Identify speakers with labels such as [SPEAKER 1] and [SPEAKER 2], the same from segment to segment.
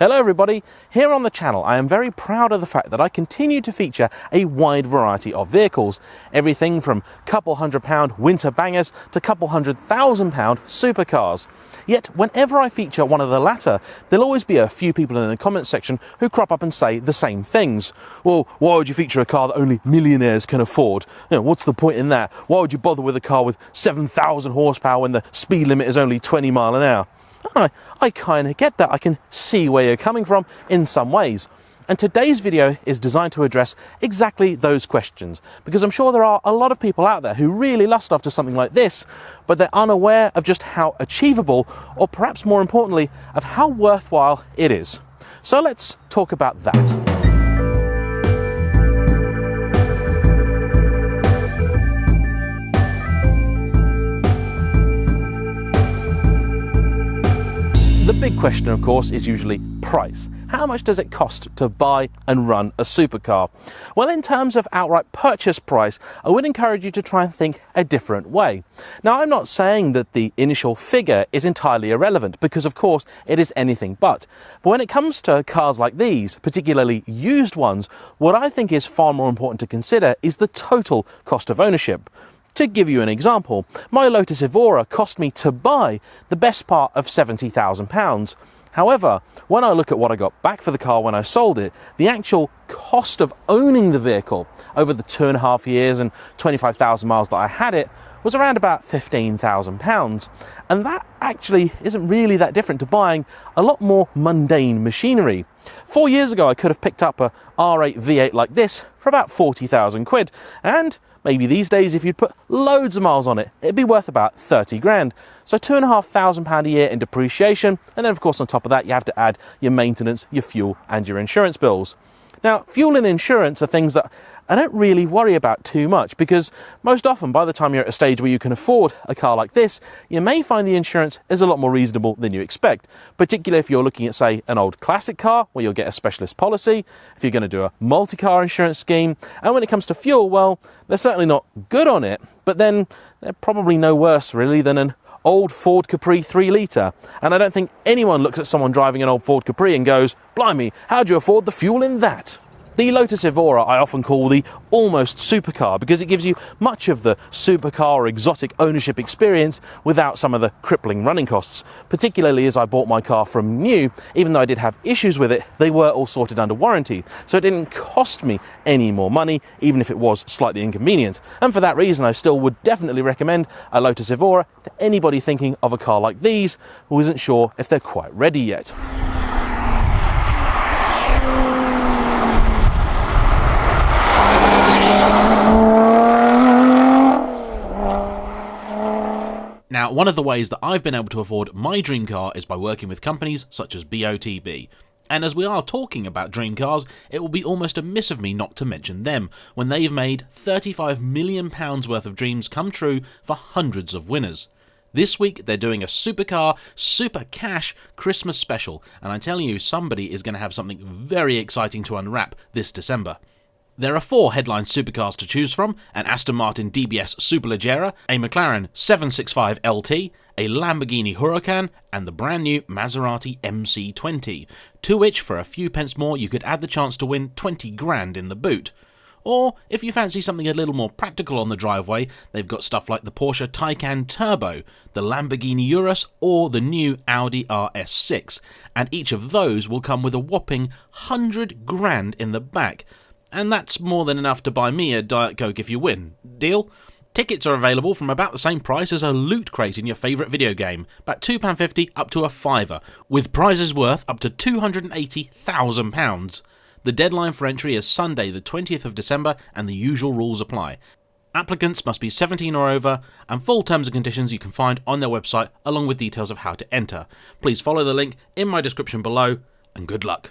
[SPEAKER 1] Hello everybody, here on the channel I am very proud of the fact that I continue to feature a wide variety of vehicles. Everything from couple £100 winter bangers to couple £100,000 supercars. Yet whenever I feature one of the latter, there'll always be a few people in the comments section who crop up and say the same things. Well, why would you feature a car that only millionaires can afford? You know, what's the point in that? Why would you bother with a car with 7,000 horsepower when the speed limit is only 20 miles an hour? I kind of get that. I can see where you're coming from in some ways. And today's video is designed to address exactly those questions, because I'm sure there are a lot of people out there who really lust after something like this, but they're unaware of just how achievable, or perhaps more importantly, of how worthwhile it is. So let's talk about that. The big question, of course, is usually price. How much does it cost to buy and run a supercar? Well, in terms of outright purchase price, I would encourage you to try and think a different way. Now, I'm not saying that the initial figure is entirely irrelevant, because of course it is anything but. But when it comes to cars like these, particularly used ones, what I think is far more important to consider is the total cost of ownership. To give you an example, my Lotus Evora cost me to buy the best part of £70,000. However, when I look at what I got back for the car when I sold it, the actual cost of owning the vehicle over the 2.5 years and 25,000 miles that I had it was around about £15,000. And that actually isn't really that different to buying a lot more mundane machinery. 4 years ago, I could have picked up a R8 V8 like this for about 40,000 quid, and maybe these days, if you'd put loads of miles on it, it'd be worth about 30 grand. So £2,500 a year in depreciation. And then of course, on top of that, you have to add your maintenance, your fuel and your insurance bills. Now, fuel and insurance are things that I don't really worry about too much, because most often by the time you're at a stage where you can afford a car like this, you may find the insurance is a lot more reasonable than you expect, particularly if you're looking at, say, an old classic car where you'll get a specialist policy, if you're going to do a multi-car insurance scheme. And when it comes to fuel, well, they're certainly not good on it, but then they're probably no worse really than an old Ford Capri 3 litre. And I don't think anyone looks at someone driving an old Ford Capri and goes, blimey, how'd you afford the fuel in that? The Lotus Evora I often call the almost supercar, because it gives you much of the supercar or exotic ownership experience without some of the crippling running costs. Particularly as I bought my car from new, even though I did have issues with it, they were all sorted under warranty. So it didn't cost me any more money, even if it was slightly inconvenient. And for that reason, I still would definitely recommend a Lotus Evora to anybody thinking of a car like these who isn't sure if they're quite ready yet.
[SPEAKER 2] Now, one of the ways that I've been able to afford my dream car is by working with companies such as BOTB. And as we are talking about dream cars, it will be almost amiss of me not to mention them, when they've made £35 million worth of dreams come true for hundreds of winners. This week, they're doing a Supercar Super Cash Christmas special, and I tell you, somebody is going to have something very exciting to unwrap this December. There are 4 headline supercars to choose from: an Aston Martin DBS Superleggera, a McLaren 765 LT, a Lamborghini Huracan, and the brand new Maserati MC20, to which for a few pence more you could add the chance to win 20 grand in the boot. Or, if you fancy something a little more practical on the driveway, they've got stuff like the Porsche Taycan Turbo, the Lamborghini Urus, or the new Audi RS6, and each of those will come with a whopping 100 grand in the back. And that's more than enough to buy me a Diet Coke if you win. Deal? Tickets are available from about the same price as a loot crate in your favourite video game, about £2.50 up to a £5, with prizes worth up to £280,000. The deadline for entry is Sunday the 20th of December, and the usual rules apply. Applicants must be 17 or over, and full terms and conditions you can find on their website, along with details of how to enter. Please follow the link in my description below, and good luck.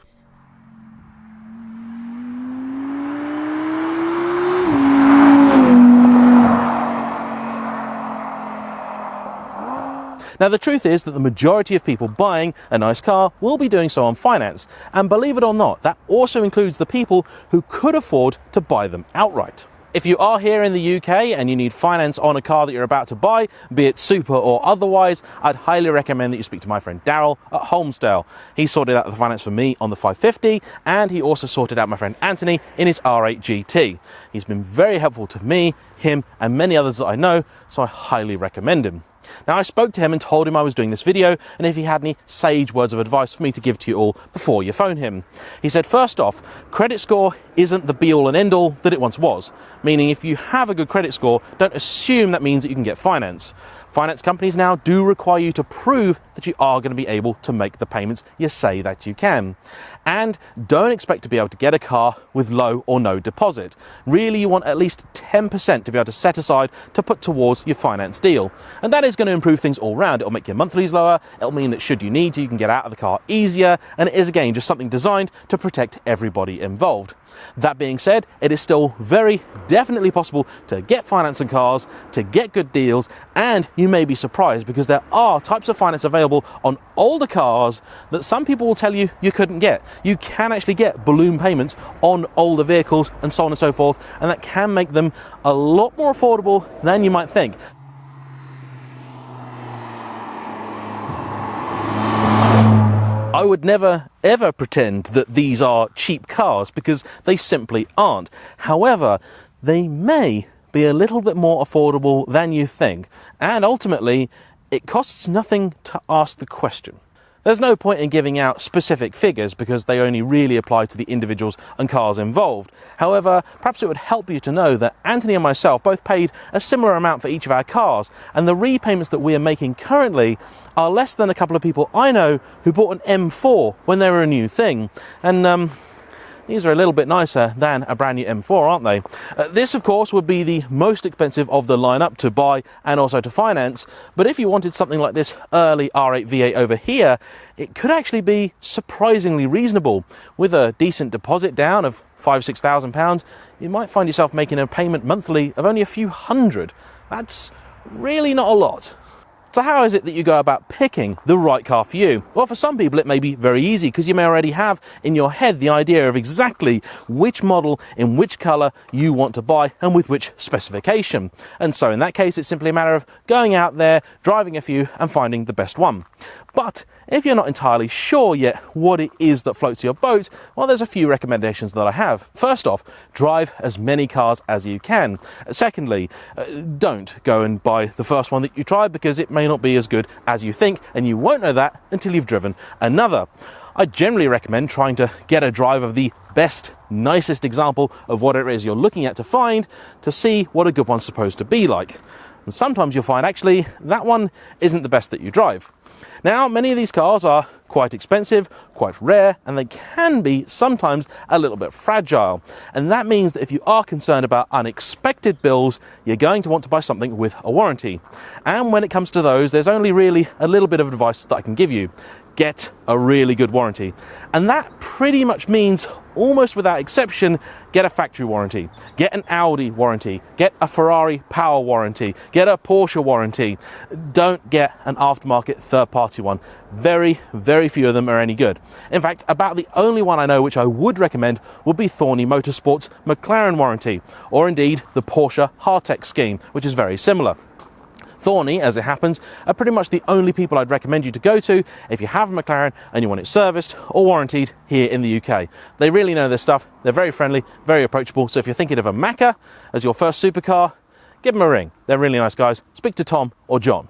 [SPEAKER 1] Now, the truth is that the majority of people buying a nice car will be doing so on finance, and believe it or not, that also includes the people who could afford to buy them outright. If you are here in the UK and you need finance on a car that you're about to buy, be it super or otherwise, I'd highly recommend that you speak to my friend Daryl at HOLMESDALE. He sorted out the finance for me on the 550, and he also sorted out my friend Antony in his R8 GT. He's been very helpful to me, him, and many others that I know, so I highly recommend him. Now, I spoke to him and told him I was doing this video and if he had any sage words of advice for me to give to you all before you phone him. He said, first off, credit score isn't the be-all and end-all that it once was. Meaning, if you have a good credit score, don't assume that means that you can get finance. Finance companies now do require you to prove that you are going to be able to make the payments you say that you can. And don't expect to be able to get a car with low or no deposit. Really, you want at least 10% to be able to set aside to put towards your finance deal. And that is going to improve things all round. It'll make your monthlies lower. It'll mean that should you need to, you can get out of the car easier. And it is, again, just something designed to protect everybody involved. That being said, it is still very definitely possible to get finance on cars, to get good deals, and you may be surprised because there are types of finance available on older cars that some people will tell you you couldn't get. You can actually get balloon payments on older vehicles and so on and so forth, and that can make them a lot more affordable than you might think. I would never ever pretend that these are cheap cars because they simply aren't. However, they may be a little bit more affordable than you think, and ultimately it costs nothing to ask the question. There's no point in giving out specific figures because they only really apply to the individuals and cars involved. However, perhaps it would help you to know that Antony and myself both paid a similar amount for each of our cars, and the repayments that we are making currently are less than a couple of people I know who bought an M4 when they were a new thing. And these are a little bit nicer than a brand new M4, aren't they? This, of course, would be the most expensive of the lineup to buy and also to finance. But if you wanted something like this early R8 V8 over here, it could actually be surprisingly reasonable. With a decent deposit down of £5,000–6,000, you might find yourself making a payment monthly of only a few hundred. That's really not a lot. So how is it that you go about picking the right car for you? Well, for some people it may be very easy because you may already have in your head the idea of exactly which model in which colour you want to buy and with which specification. And so in that case it's simply a matter of going out there, driving a few and finding the best one. But if you're not entirely sure yet what it is that floats your boat, well, there's a few recommendations that I have. First off, drive as many cars as you can. Secondly, don't go and buy the first one that you try because it may not be as good as you think, and you won't know that until you've driven another. I generally recommend trying to get a drive of the best, nicest example of what it is you're looking at to see what a good one's supposed to be like. And sometimes you'll find actually that one isn't the best that you drive. Now, many of these cars are quite expensive, quite rare, and they can be sometimes a little bit fragile. And that means that if you are concerned about unexpected bills, you're going to want to buy something with a warranty. And when it comes to those, there's only really a little bit of advice that I can give you. Get a really good warranty. And that pretty much means, almost without exception, get a factory warranty, get an Audi warranty, get a Ferrari power warranty, get a Porsche warranty. Don't get an aftermarket third-party one. Very, very few of them are any good. In fact, about the only one I know which I would recommend would be Thorny Motorsport's McLaren warranty, or indeed the Porsche Hardtech scheme, which is very similar. Thorny, as it happens, are pretty much the only people I'd recommend you to go to if you have a McLaren and you want it serviced or warranted here in the UK. They really know their stuff, they're very friendly, very approachable, so if you're thinking of a Macca as your first supercar, give them a ring. They're really nice guys. Speak to Tom or John.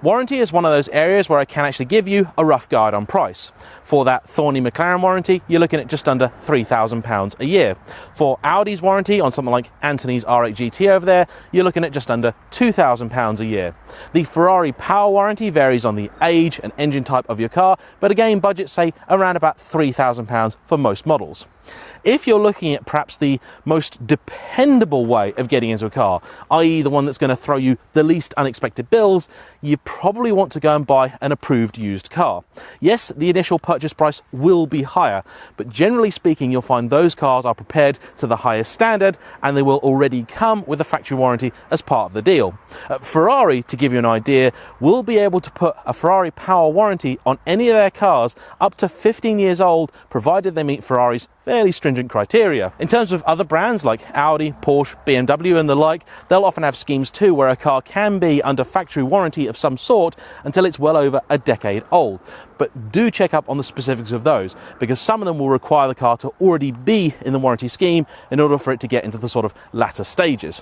[SPEAKER 1] Warranty is one of those areas where I can actually give you a rough guide on price. For that Thorny McLaren warranty, you're looking at just under £3,000 a year. For Audi's warranty on something like Antony's R8 GT over there, you're looking at just under £2,000 a year. The Ferrari power warranty varies on the age and engine type of your car, but again, budgets say around about £3,000 for most models. If you're looking at perhaps the most dependable way of getting into a car, i.e. the one that's going to throw you the least unexpected bills, you probably want to go and buy an approved used car. Yes, the initial purchase price will be higher, but generally speaking, you'll find those cars are prepared to the highest standard and they will already come with a factory warranty as part of the deal. Ferrari, to give you an idea, will be able to put a Ferrari power warranty on any of their cars up to 15 years old, provided they meet Ferrari's fairly stringent criteria. In terms of other brands like Audi, Porsche, BMW and the like, they'll often have schemes too where a car can be under factory warranty of some sort until it's well over a decade old. But do check up on the specifics of those, because some of them will require the car to already be in the warranty scheme in order for it to get into the sort of latter stages.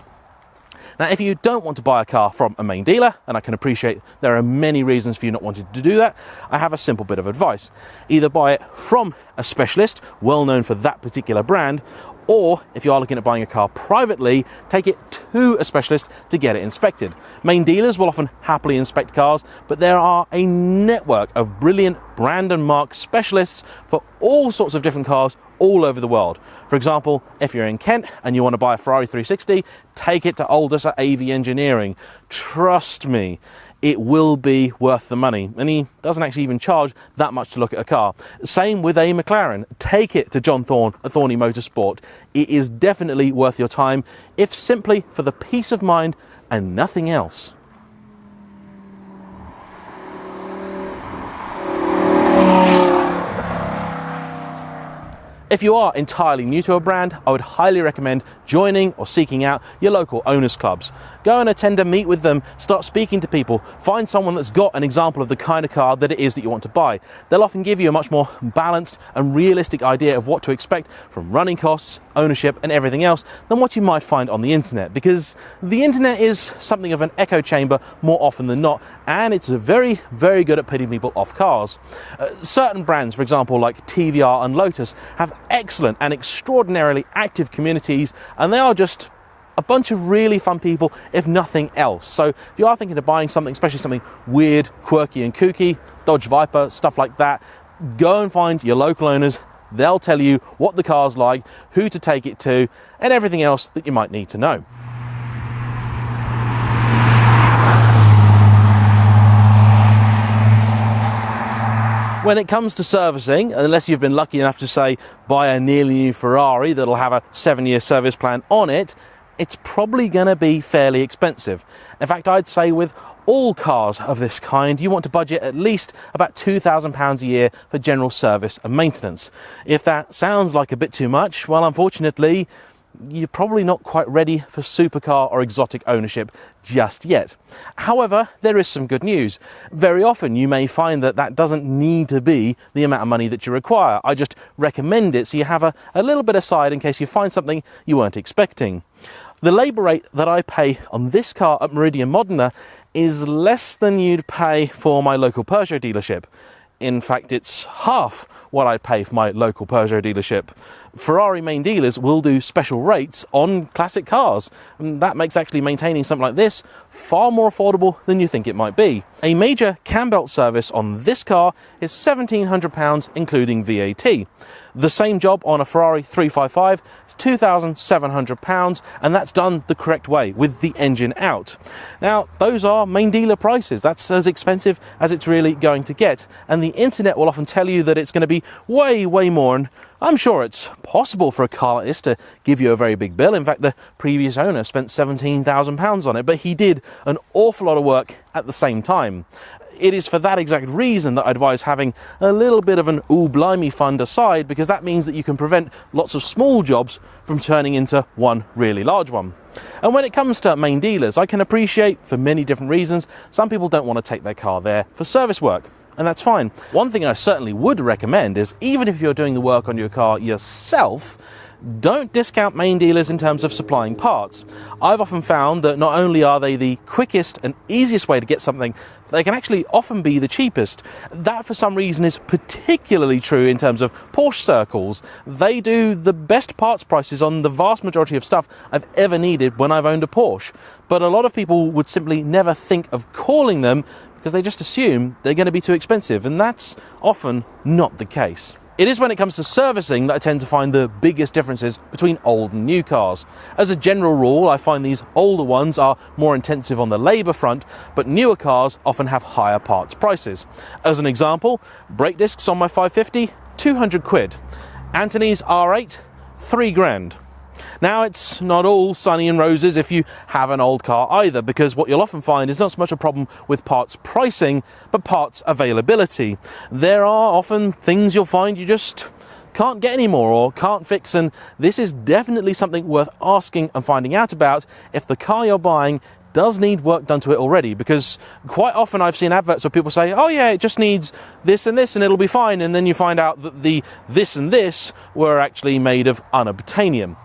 [SPEAKER 1] Now, if you don't want to buy a car from a main dealer, and I can appreciate there are many reasons for you not wanting to do that, I have a simple bit of advice. Either buy it from a specialist, well known for that particular brand, or if you are looking at buying a car privately, take it to a specialist to get it inspected. Main dealers will often happily inspect cars, but there are a network of brilliant brand and mark specialists for all sorts of different cars all over the world. For example, if you're in Kent and you want to buy a Ferrari 360, take it to Aldous at AV Engineering. Trust me, it will be worth the money, and he doesn't actually even charge that much to look at a car. Same with a McLaren. Take it to John Thorne at Thorny Motorsport. It is definitely worth your time, if simply for the peace of mind and nothing else. If you are entirely new to a brand, I would highly recommend joining or seeking out your local owners clubs. Go and attend a meet with them, start speaking to people, find someone that's got an example of the kind of car that it is that you want to buy. They'll often give you a much more balanced and realistic idea of what to expect from running costs, ownership and everything else than what you might find on the internet, because the internet is something of an echo chamber more often than not, and it's very, very good at putting people off cars. Certain brands, for example, like TVR and Lotus, have excellent and extraordinarily active communities, and they are just a bunch of really fun people, if nothing else. So if you are thinking of buying something, especially something weird, quirky and kooky, Dodge Viper, stuff like that, go and find your local owners. They'll tell you what the car's like, who to take it to, and everything else that you might need to know. When it comes to servicing, unless you've been lucky enough to, say, buy a nearly new Ferrari that'll have a 7-year service plan on it, it's probably going to be fairly expensive. In fact, I'd say with all cars of this kind, you want to budget at least about £2,000 a year for general service and maintenance. If that sounds like a bit too much, well, unfortunately, you're probably not quite ready for supercar or exotic ownership just yet. However, there is some good news. Very often you may find that that doesn't need to be the amount of money that you require. I just recommend it so you have a little bit aside in case you find something you weren't expecting. The labour rate that I pay on this car at Meridian Modena is less than you'd pay for my local Peugeot dealership. In fact, it's half what I pay for my local Peugeot dealership. Ferrari main dealers will do special rates on classic cars, and that makes actually maintaining something like this far more affordable than you think it might be. A major cam belt service on this car is £1,700 including VAT. The same job on a Ferrari 355 is £2,700, and that's done the correct way with the engine out. Now, those are main dealer prices. That's as expensive as it's really going to get, and the internet will often tell you that it's going to be way, way more, and I'm sure it's possible for a car like this to give you a very big bill. In fact, the previous owner spent £17,000 on it, but he did an awful lot of work at the same time. It is for that exact reason that I advise having a little bit of an ooh blimey fund aside, because that means that you can prevent lots of small jobs from turning into one really large one. And when it comes to main dealers, I can appreciate, for many different reasons, some people don't want to take their car there for service work. And that's fine. One thing I certainly would recommend is, even if you're doing the work on your car yourself, don't discount main dealers in terms of supplying parts. I've often found that not only are they the quickest and easiest way to get something, they can actually often be the cheapest. That, for some reason, is particularly true in terms of Porsche circles. They do the best parts prices on the vast majority of stuff I've ever needed when I've owned a Porsche. But a lot of people would simply never think of calling them because they just assume they're going to be too expensive, and that's often not the case. It is when it comes to servicing that I tend to find the biggest differences between old and new cars. As a general rule, I find these older ones are more intensive on the labour front, but newer cars often have higher parts prices. As an example, brake discs on my 550, 200 quid. Antony's R8, 3 grand. Now, it's not all sunny and roses if you have an old car either, because what you'll often find is not so much a problem with parts pricing, but parts availability. There are often things you'll find you just can't get anymore or can't fix, and this is definitely something worth asking and finding out about if the car you're buying does need work done to it already, because quite often I've seen adverts where people say, oh yeah, it just needs this and it'll be fine, and then you find out that the this and this were actually made of unobtainium.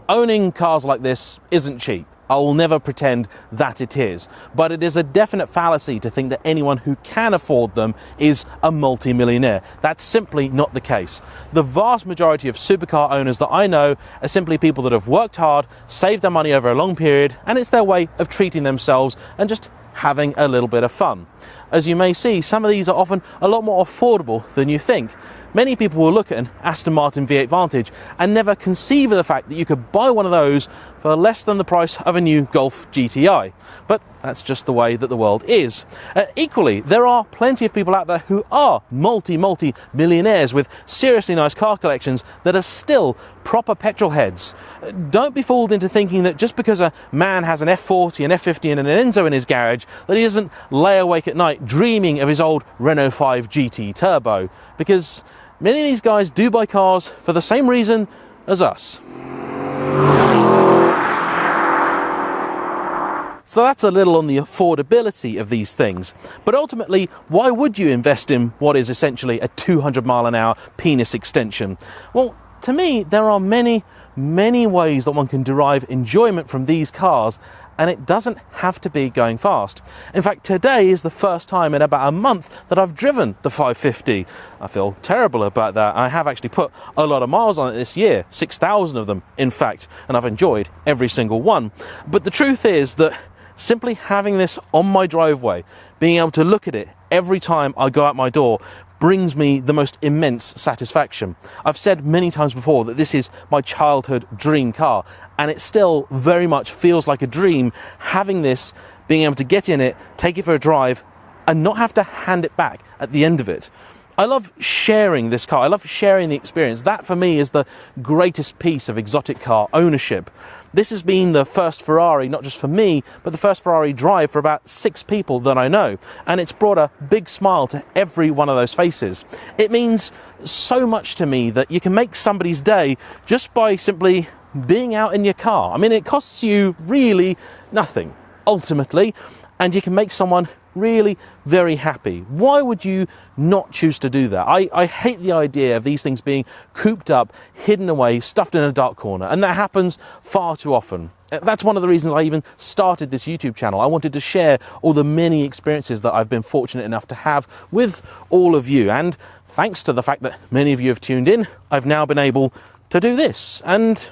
[SPEAKER 1] Owning cars like this isn't cheap. I will never pretend that it is, but it is a definite fallacy to think that anyone who can afford them is a multi-millionaire. That's simply not the case. The vast majority of supercar owners that I know are simply people that have worked hard, saved their money over a long period, and it's their way of treating themselves and just having a little bit of fun. As you may see, some of these are often a lot more affordable than you think. Many people will look at an Aston Martin V8 Vantage and never conceive of the fact that you could buy one of those for less than the price of a new Golf GTI. But that's just the way that the world is. Equally, there are plenty of people out there who are multi-millionaires with seriously nice car collections that are still proper petrol heads. Don't be fooled into thinking that just because a man has an F40, an F50 and an Enzo in his garage, that he doesn't lay awake at night dreaming of his old Renault 5 GT Turbo, because many of these guys do buy cars for the same reason as us. So that's a little on the affordability of these things. But ultimately, why would you invest in what is essentially a 200 mile an hour penis extension? Well, to me, there are many ways that one can derive enjoyment from these cars, and it doesn't have to be going fast. In fact, today is the first time in about a month that I've driven the 550. I feel terrible about that. I have actually put a lot of miles on it this year, 6,000 of them, in fact, and I've enjoyed every single one. But the truth is that simply having this on my driveway, being able to look at it every time I go out my door, brings me the most immense satisfaction. I've said many times before that this is my childhood dream car, and it still very much feels like a dream having this, being able to get in it, take it for a drive, and not have to hand it back at the end of it. I love sharing this car. I love sharing the experience. That for me is the greatest piece of exotic car ownership. This has been the first Ferrari, not just for me, but the first Ferrari drive for about 6 people that I know. And it's brought a big smile to every one of those faces. It means so much to me that you can make somebody's day just by simply being out in your car. I mean, it costs you really nothing, ultimately, and you can make someone really very happy. Why would you not choose to do that? I hate the idea of these things being cooped up, hidden away, stuffed in a dark corner, and that happens far too often. That's one of the reasons I even started this YouTube channel. I wanted to share all the many experiences that I've been fortunate enough to have with all of you, and thanks to the fact that many of you have tuned in, I've now been able to do this, and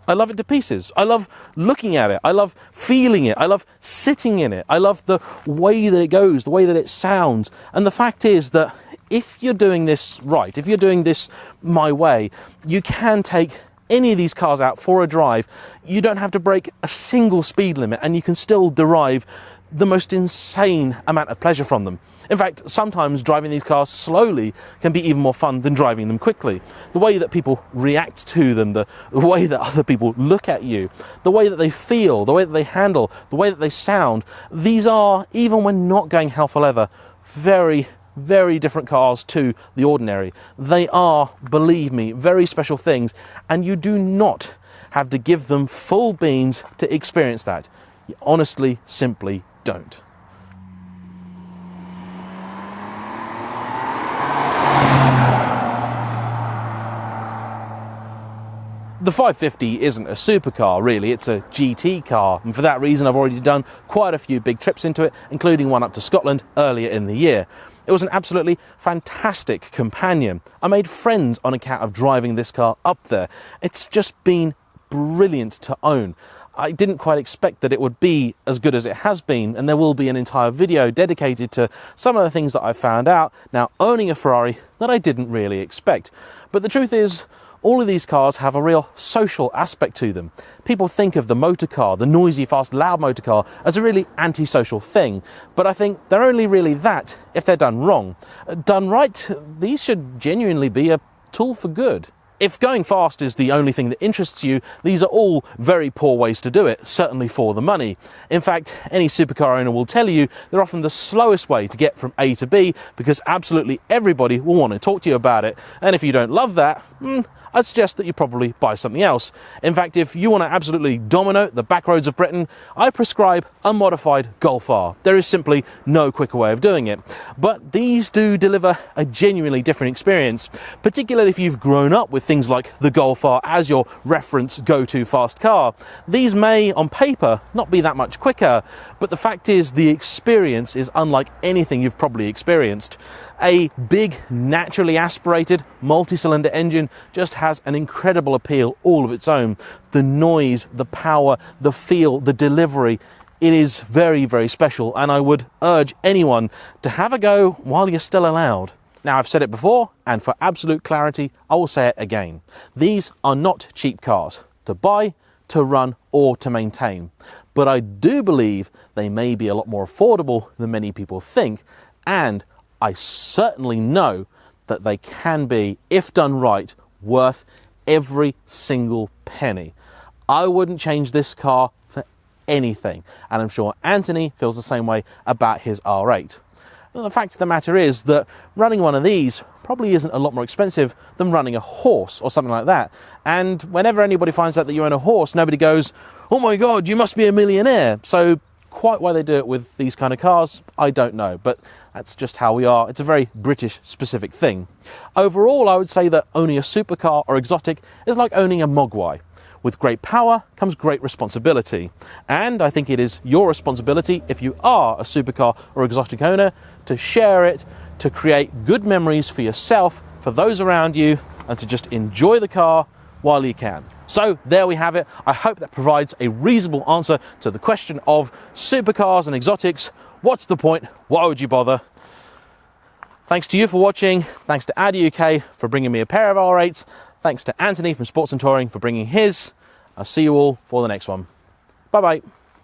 [SPEAKER 1] I love it to pieces. I love looking at it. I love feeling it. I love sitting in it. I love the way that it goes, the way that it sounds. And the fact is that if you're doing this right, if you're doing this my way, you can take any of these cars out for a drive. You don't have to break a single speed limit, and you can still derive the most insane amount of pleasure from them. In fact, sometimes driving these cars slowly can be even more fun than driving them quickly. The way that people react to them, the way that other people look at you, the way that they feel, the way that they handle, the way that they sound, these are, even when not going hell for leather, very different cars to the ordinary. They are, believe me, very special things, and you do not have to give them full beans to experience that. You honestly simply don't. The 550 isn't a supercar, really, it's a GT car, and for that reason I've already done quite a few big trips into it, including one up to Scotland earlier in the year. It was an absolutely fantastic companion. I made friends on account of driving this car up there. It's just been brilliant to own. I didn't quite expect that it would be as good as it has been, and there will be an entire video dedicated to some of the things that I found out now owning a Ferrari that I didn't really expect. But the truth is, all of these cars have a real social aspect to them. People think of the motor car, the noisy, fast, loud motor car, as a really antisocial thing. But I think they're only really that if they're done wrong. Done right, these should genuinely be a tool for good. If going fast is the only thing that interests you, these are all very poor ways to do it, certainly for the money. In fact, any supercar owner will tell you they're often the slowest way to get from A to B, because absolutely everybody will want to talk to you about it. And if you don't love that, I'd suggest that you probably buy something else. In fact, if you want to absolutely dominate the back roads of Britain, I prescribe a modified Golf R. There is simply no quicker way of doing it. But these do deliver a genuinely different experience, particularly if you've grown up with things like the Golf R as your reference go-to fast car. These may, on paper, not be that much quicker, but the fact is the experience is unlike anything you've probably experienced. A big, naturally aspirated, multi-cylinder engine just has an incredible appeal all of its own. The noise, the power, the feel, the delivery, it is very, very special, and I would urge anyone to have a go while you're still allowed. Now, I've said it before, and for absolute clarity, I will say it again. These are not cheap cars to buy, to run, or to maintain. But I do believe they may be a lot more affordable than many people think, and I certainly know that they can be, if done right, worth every single penny. I wouldn't change this car for anything, and I'm sure Antony feels the same way about his R8. Well, the fact of the matter is that running one of these probably isn't a lot more expensive than running a horse or something like that. And whenever anybody finds out that you own a horse, nobody goes, "Oh my God, you must be a millionaire." So quite why they do it with these kind of cars, I don't know, but that's just how we are. It's a very British specific thing. Overall, I would say that owning a supercar or exotic is like owning a Mogwai. With great power comes great responsibility. And I think it is your responsibility, if you are a supercar or exotic owner, to share it, to create good memories for yourself, for those around you, and to just enjoy the car while you can. So there we have it. I hope that provides a reasonable answer to the question of supercars and exotics. What's the point? Why would you bother? Thanks to you for watching. Thanks to Audi UK for bringing me a pair of R8s. Thanks to Antony from Sports and Touring for bringing his. I'll see you all for the next one. Bye-bye.